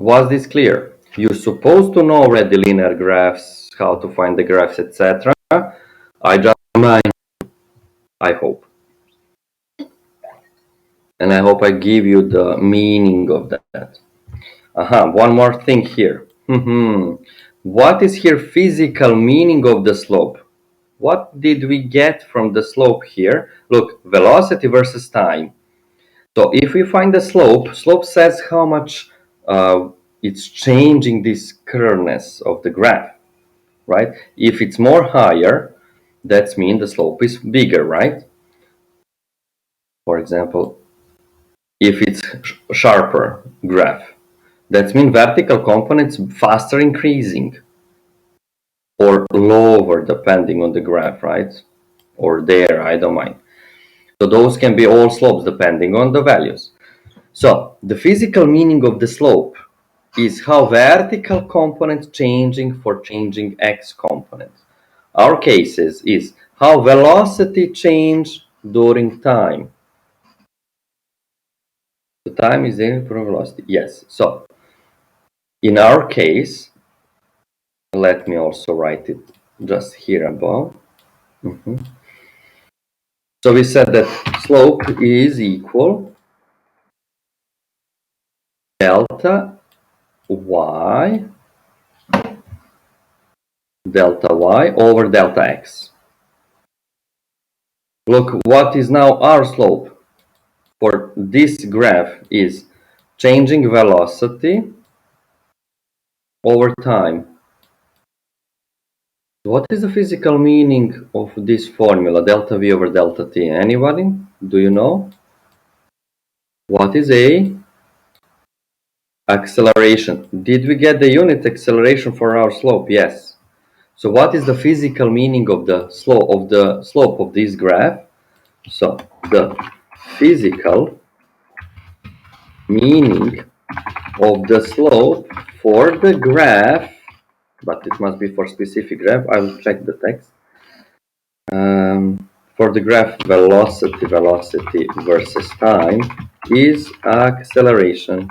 Was this clear? You're supposed to know already linear graphs, how to find the graphs, etc. I just remind you, I hope. And I hope I give you the meaning of that. One more thing here. What is here physical meaning of the slope? What did we get from the slope here? Look, velocity versus time. So if we find the slope says how much it's changing this curveness of the graph, right? If it's more higher, that means the slope is bigger, right? For example, if it's sharper graph, that means vertical components faster increasing or lower depending on the graph, right? Or there, I don't mind. So those can be all slopes depending on the values. So the physical meaning of the slope is how vertical components changing for changing x components. Our cases is how velocity change during time. The time is the velocity. Yes. So in our case, let me also write it just here above. So we said that slope is equal delta y over delta x. Look, what is now our slope for this graph is changing velocity over time. What is the physical meaning of this formula, delta v over delta t? Anybody? Do you know? What is a acceleration? Did we get the unit acceleration for our slope? Yes. So what is the physical meaning of the slope of this graph? So the physical meaning of the slope for the graph, but it must be for specific graph. I will check the text. For the graph velocity versus time is acceleration.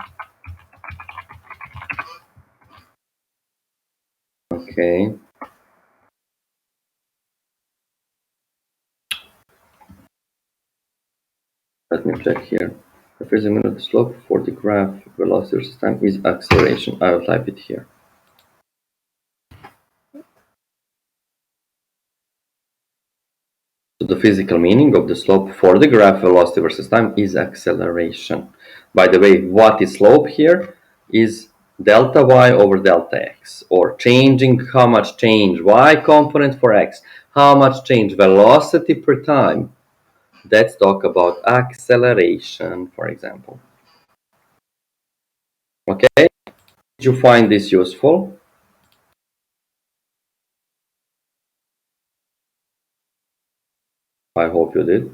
Okay. Let me check here. The first minute of the slope for the graph velocity versus time is acceleration. I will type it here. So the physical meaning of the slope for the graph velocity versus time is acceleration. By the way, what is slope here is delta y over delta x, or changing how much change y component for x, how much change velocity per time. Let's talk about acceleration, for example. Okay, did you find this useful? I hope you did.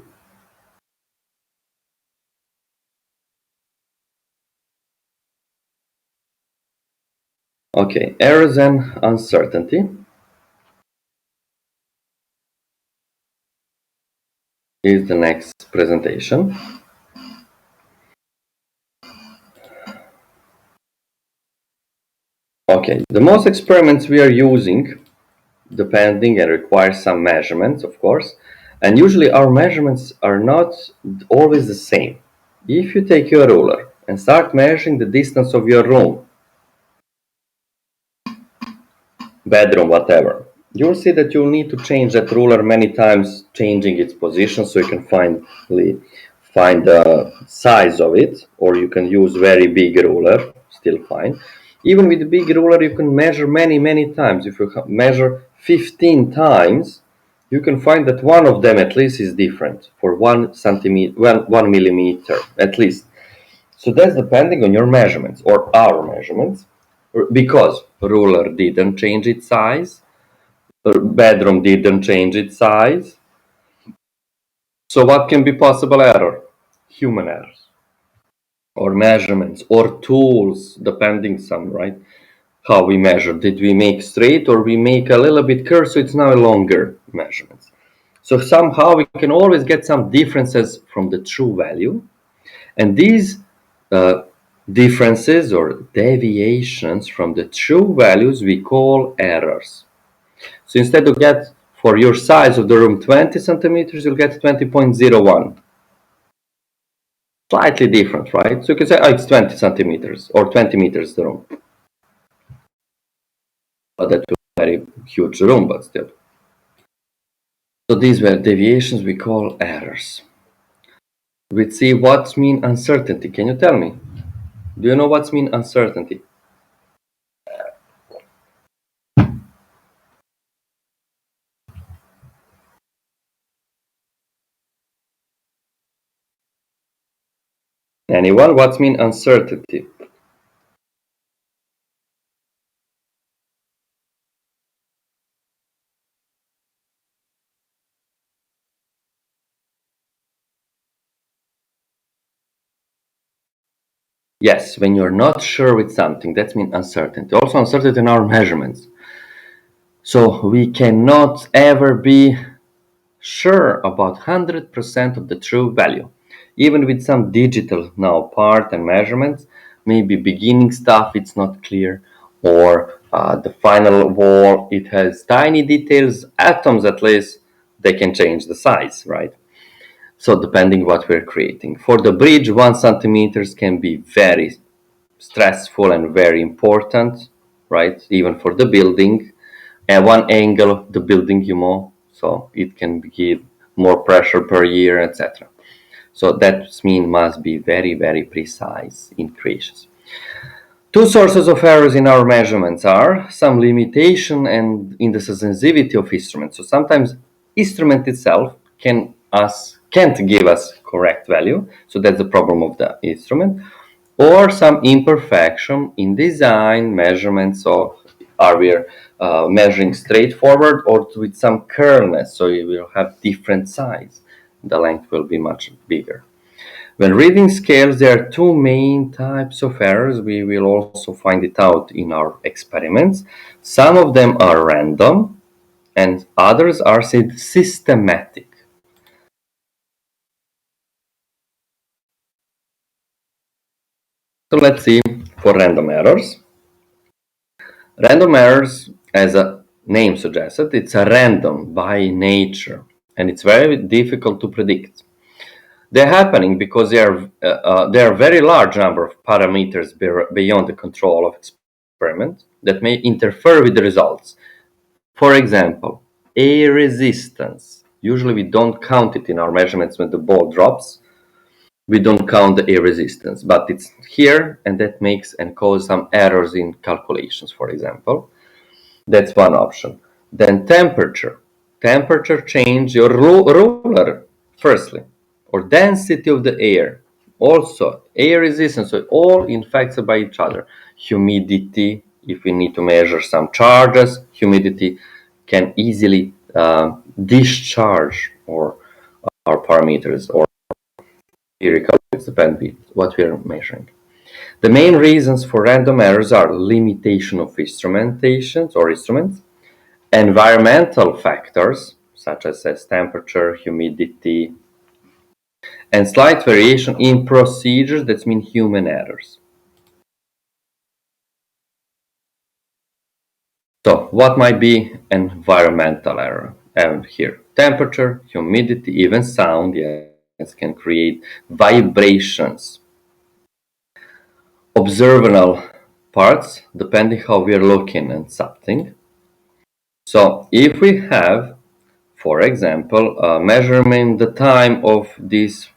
Okay, errors and uncertainty is the next presentation. Okay, the most experiments we are using, depending and require some measurements, of course, and usually our measurements are not always the same. If you take your ruler and start measuring the distance of your room, bedroom, whatever, you'll see that you'll need to change that ruler many times, changing its position so you can find the size of it, or you can use very big ruler, still fine. Even with the big ruler, you can measure many times. If you measure 15 times, you can find that one of them at least is different for 1 millimeter at least. So that's depending on your measurements or our measurements, because ruler didn't change its size, bedroom didn't change its size. So what can be possible error? Human errors. Or measurements, or tools, depending some, right? How we measure. Did we make straight or we make a little bit curved, so it's now a longer measurements. So somehow we can always get some differences from the true value. And these Differences or deviations from the true values we call errors. So instead of get for your size of the room 20 centimeters, you'll get 20.01. Slightly different, right? So you can say, oh, it's 20 centimeters or 20 meters the room. But that's a very huge room, but still. So these were deviations we call errors. Let's see what's mean uncertainty. Can you tell me? Do you know what's mean uncertainty? Anyone? What's mean uncertainty? Yes, when you're not sure with something, that's mean uncertainty. Also uncertainty in our measurements. So we cannot ever be sure about 100% of the true value. Even with some digital now part and measurements, maybe beginning stuff it's not clear, or the final wall it has tiny details, atoms at least, they can change the size, right? So depending what we're creating. For the bridge, 1 centimeters can be very stressful and very important, right? Even for the building. At one angle of the building, so it can give more pressure per year, etc. So that mean must be very, very precise in creations. Two sources of errors in our measurements are some limitation and in the sensitivity of instruments. So sometimes instrument itself can't give us correct value. So that's the problem of the instrument. Or some imperfection in design measurements. So are we measuring straightforward or with some curleness? So you will have different size. The length will be much bigger. When reading scales, there are two main types of errors. We will also find it out in our experiments. Some of them are random and others are said systematic. So let's see for random errors. Random errors, as a name suggested, it's a random by nature and it's very difficult to predict. They're happening because there are a very large number of parameters beyond the control of experiment that may interfere with the results. For example, air resistance. Usually we don't count it in our measurements when the ball drops. We don't count the air resistance, but it's here and that makes and cause some errors in calculations, for example. That's one option. Then temperature. Temperature change your ruler, firstly, or density of the air. Also, air resistance, so all infected by each other. Humidity, if we need to measure some charges, humidity can easily discharge or our parameters or empirical, it depends on what we are measuring. The main reasons for random errors are limitation of instrumentations or instruments, environmental factors such as temperature, humidity, and slight variation in procedures that mean human errors. So what might be environmental error? And here, temperature, humidity, even sound, yes, can create vibrations. Observational parts, depending how we are looking at something. So if we have, for example, measuring the time of this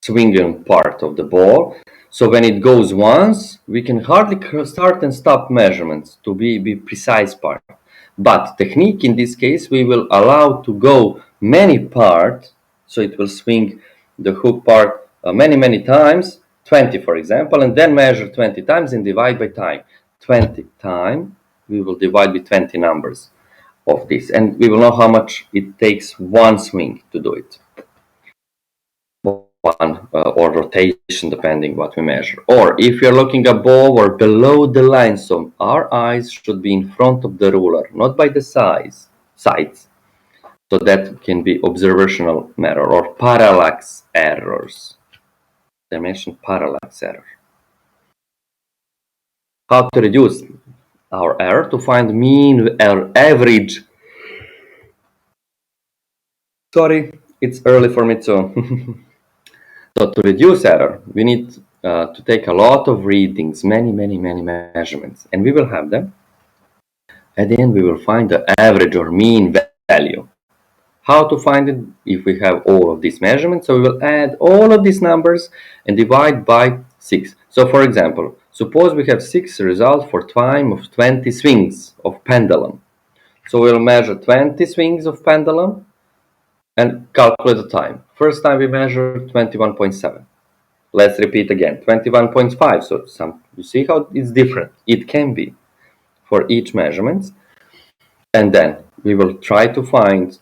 swinging part of the ball. So when it goes once, we can hardly start and stop measurements to be precise part. But technique in this case, we will allow to go many parts, so it will swing the hook part many times, 20 for example, and then measure 20 times and divide by time. 20 times, we will divide by 20 numbers of this, and we will know how much it takes one swing to do it. One or rotation, depending what we measure. Or if you're looking above or below the line, so our eyes should be in front of the ruler, not by the sides. So that can be observational error or parallax errors. dimension parallax error. How to reduce our error? To find mean or average. Sorry, it's early for me too. So to reduce error, we need to take a lot of readings, many measurements, and we will have them. At the end, we will find the average or mean value. How to find it if we have all of these measurements? So we will add all of these numbers and divide by 6. So for example, suppose we have 6 results for time of 20 swings of pendulum. So we'll measure 20 swings of pendulum and calculate the time. First time we measure 21.7. Let's repeat again, 21.5. So you see how it's different. It can be for each measurement. And then we will try to find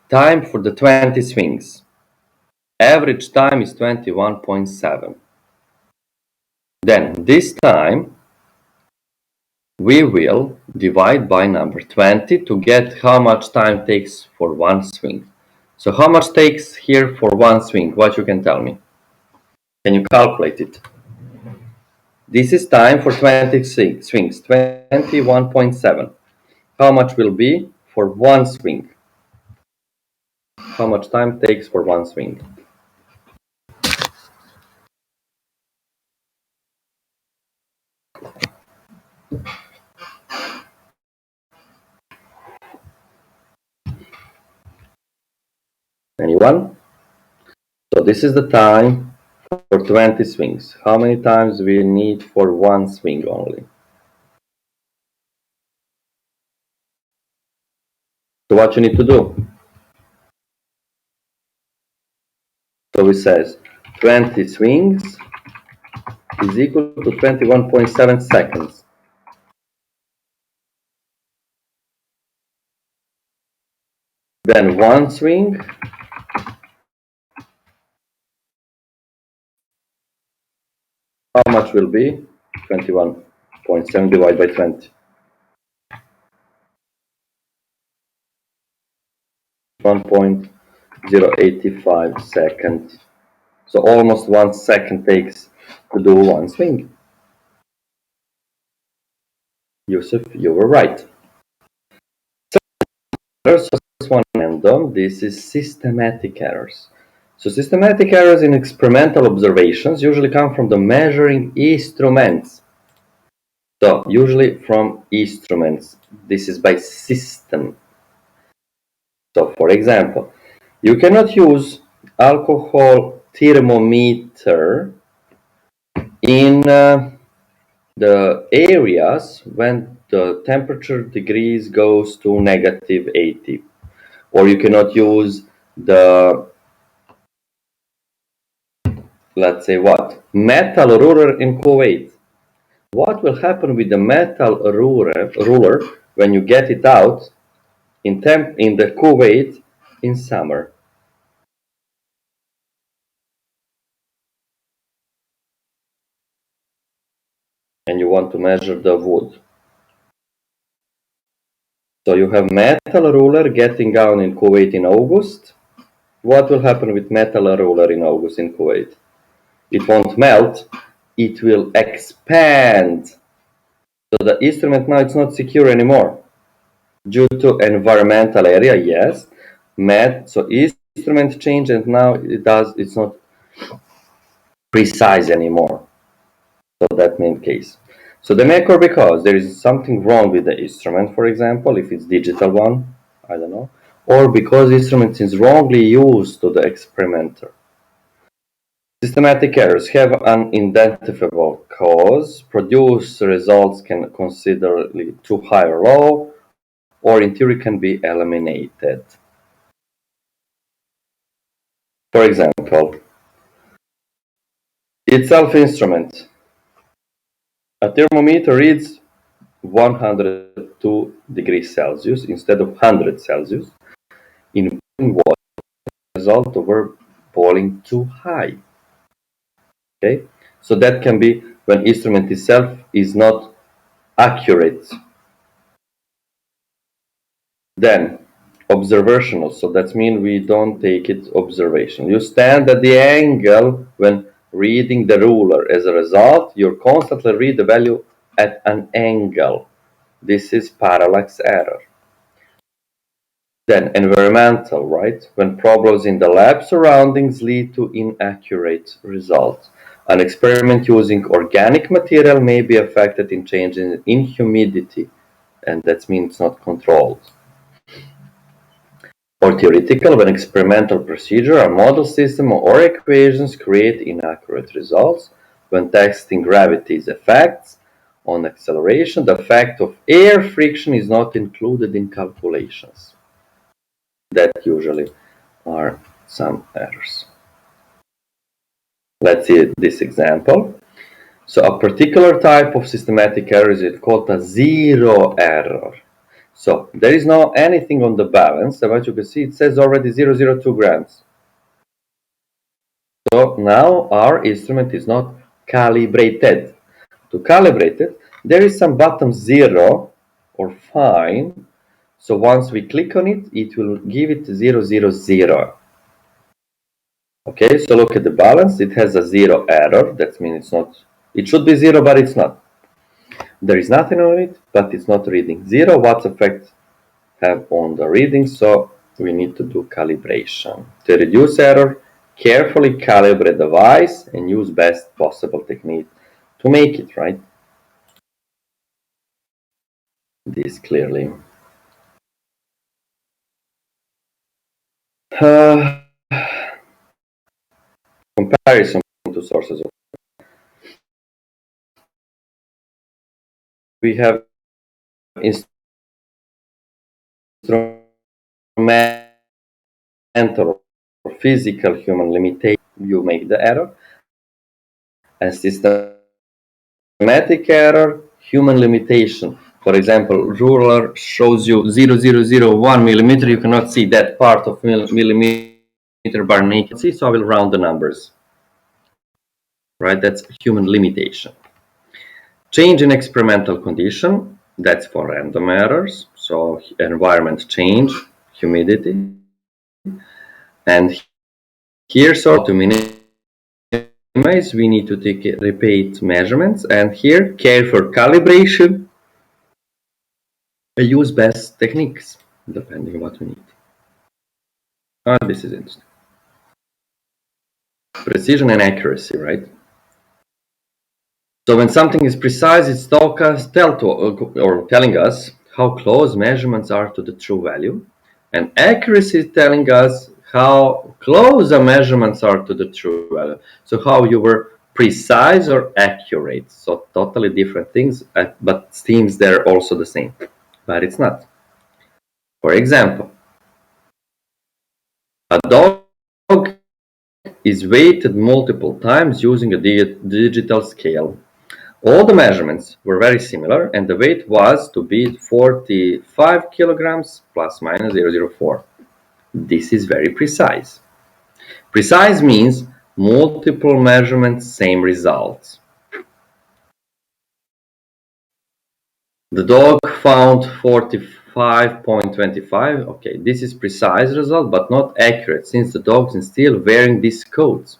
time for the 20 swings. Average time is 21.7. Then this time we will divide by number 20 to get how much time takes for one swing. So how much takes here for one swing? What you can tell me? Can you calculate it? This is time for 20 swings, 21.7. How much will be for one swing? How much time takes for one swing? Anyone? So this is the time for 20 swings. How many times we need for one swing only? So what you need to do? So it says 20 swings is equal to 21.7 seconds. Then one swing how much will be 21.7 divided by 20? 1.085 seconds. So almost 1 second takes to do one swing. Yusuf, you were right. So one random, this is systematic errors. So systematic errors in experimental observations usually come from the measuring instruments. So usually from instruments. This is by system. So for example, you cannot use alcohol thermometer in the areas when the temperature degrees goes to -80, or you cannot use the, let's say what, metal ruler in Kuwait. What will happen with the metal ruler when you get it out in the Kuwait in summer? And you want to measure the wood. So you have metal ruler getting down in Kuwait in August. What will happen with metal ruler in August in Kuwait? It won't melt, it will expand. So the instrument now it's not secure anymore. Due to environmental area, yes. So instrument change and now it's not precise anymore. So that main case. So the may occur because there is something wrong with the instrument, for example, if it's digital one, I don't know, or because the instrument is wrongly used to the experimenter. Systematic errors have an identifiable cause, produce results can considerably too high or low, or in theory can be eliminated. For example, itself instrument. A thermometer reads 102 degrees Celsius instead of 100 Celsius. In water, result over boiling too high. Okay, so that can be when instrument itself is not accurate. Then observational, so that means we don't take it observation. You stand at the angle when reading the ruler. As a result, you constantly read the value at an angle. This is parallax error. Then environmental, right? When problems in the lab surroundings lead to inaccurate results. An experiment using organic material may be affected in changes in humidity, and that means not controlled. Or theoretical, when experimental procedure, a model system, or equations create inaccurate results. When testing gravity's effects on acceleration, the effect of air friction is not included in calculations. That usually are some errors. Let's see this example. So a particular type of systematic error is called a zero error. So there is no anything on the balance, and what you can see, it says already 002 grams. So now our instrument is not calibrated. To calibrate it, there is some button 0 or fine. So once we click on it, it will give it 000. Okay, so look at the balance. It has a 0 error. That means it's not. It should be 0, but it's not. There is nothing on it, but it's not reading 0. What effect have on the reading? So we need to do calibration. To reduce error, carefully calibrate the device and use best possible technique to make it right. This clearly. Comparison to sources. We have instrumental or physical human limitation. You make the error. And systematic error, human limitation. For example, ruler shows you 0001 millimeter. You cannot see that part of millimeter bar naked. See, so I will round the numbers. Right, that's human limitation. Change in experimental condition, that's for random errors. So environment change, humidity. And here, so to minimize, we need to take repeat measurements, and here careful calibration. I use best techniques depending on what we need. This is interesting. Precision and accuracy, right? So when something is precise, it's telling us how close measurements are to the true value, and accuracy is telling us how close the measurements are to the true value. So how you were precise or accurate. So totally different things, but seems they're also the same, but it's not. For example, a dog is weighted multiple times using a digital scale. All the measurements were very similar, and the weight was to be 45 kilograms plus minus 0.004. This is very precise. Precise means multiple measurements, same results. The dog found 45.25. Okay, this is precise result, but not accurate, since the dog is still wearing these coats.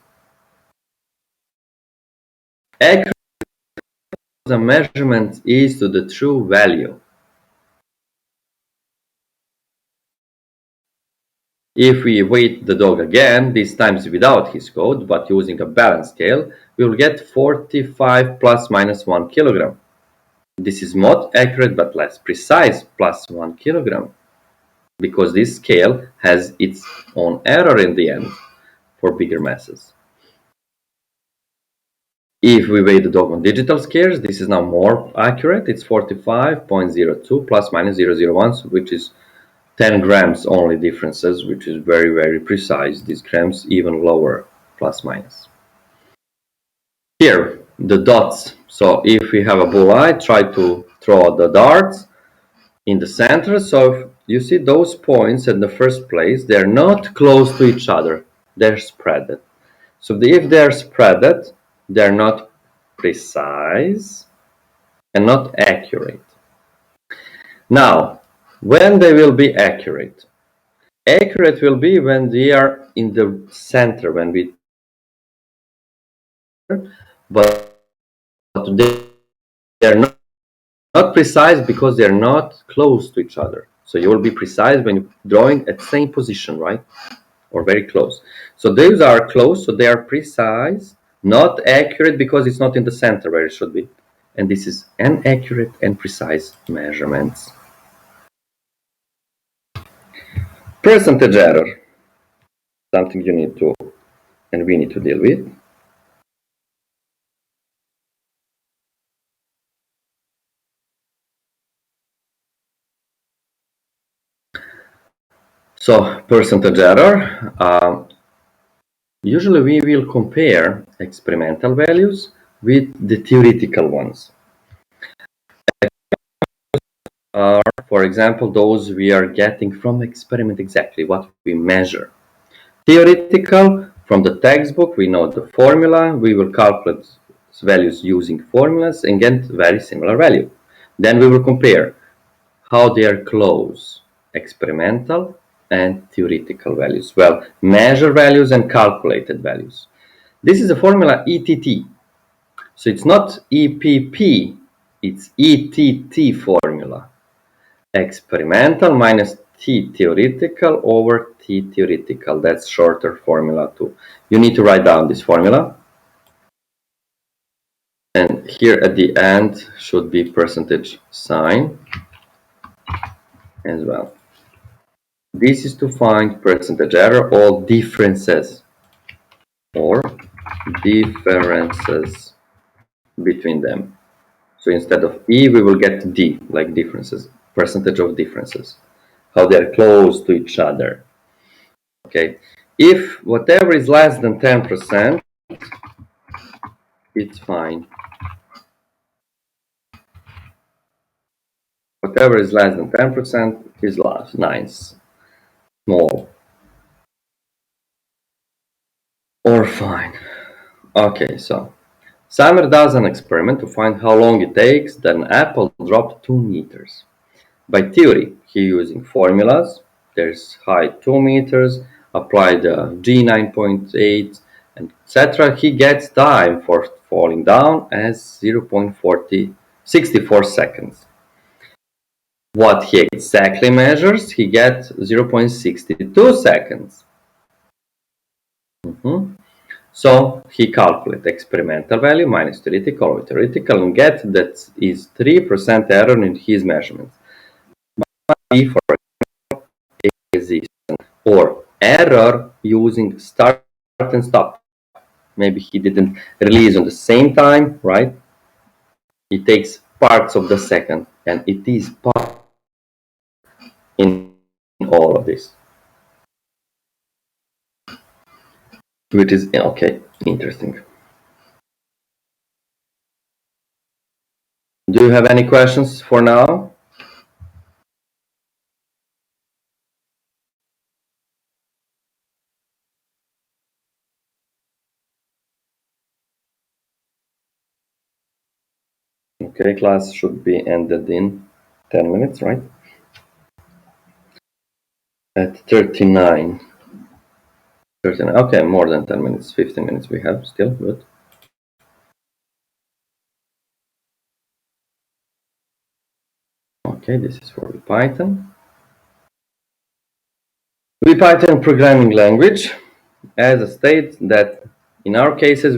Accurate the measurement is to the true value. If we weight the dog again, this time without his coat, but using a balance scale, we will get 45 plus minus 1 kilogram. This is more accurate but less precise, plus 1 kilogram, because this scale has its own error in the end for bigger masses. If we weigh the dog on digital scales, this is now more accurate. It's 45.02 plus minus 0.001, which is 10 grams only differences, which is very, very precise. These grams even lower, plus minus. Here, the dots. So if we have a bullseye, try to throw the darts in the center. So you see those points in the first place, they're not close to each other. They're spread. So if they're spread, they're not precise and not accurate. Now, when they will be accurate? Accurate will be when they are in the center, when we but they're not precise because they're not close to each other. So you will be precise when you're drawing at the same position, right? Or very close. So these are close, so they are precise, not accurate because it's not in the center where it should be. And this is inaccurate and precise measurements. Percentage error, something you need to, and we need to deal with. So percentage error, usually we will compare experimental values with the theoretical ones. For example, those we are getting from experiment exactly what we measure. Theoretical, from the textbook, we know the formula, we will calculate values using formulas and get very similar value. Then we will compare how they are close, experimental and theoretical values. Well, measure values and calculated values. This is a formula ETT. So it's not EPP, it's ETT formula. Experimental minus T theoretical over T theoretical. That's shorter formula too. You need to write down this formula. And here at the end should be percentage sign as well. This is to find percentage error or differences between them. So instead of E, we will get D, like differences, percentage of differences, how they're close to each other. Okay, if whatever is less than 10%, it's fine. Whatever is less than 10% is nice, small, or fine. Okay, so Samer does an experiment to find how long it takes that an apple dropped 2 meters. By theory, he using formulas. There's height 2 meters, apply the G 9.8, etc. He gets time for falling down as 0.64 seconds. What he exactly measures, he gets 0.62 seconds. So he calculates experimental value minus theoretical or theoretical and get that is 3% error in his measurements. For or error using start and stop. Maybe he didn't release on the same time, right? It takes parts of the second, and it is part in all of this, which is okay, interesting. Do you have any questions for now? Okay, class should be ended in 10 minutes, right? At 39. 39. Okay, more than 10 minutes, 15 minutes we have still, good. Okay, this is for Python. Python programming language as a state that in our cases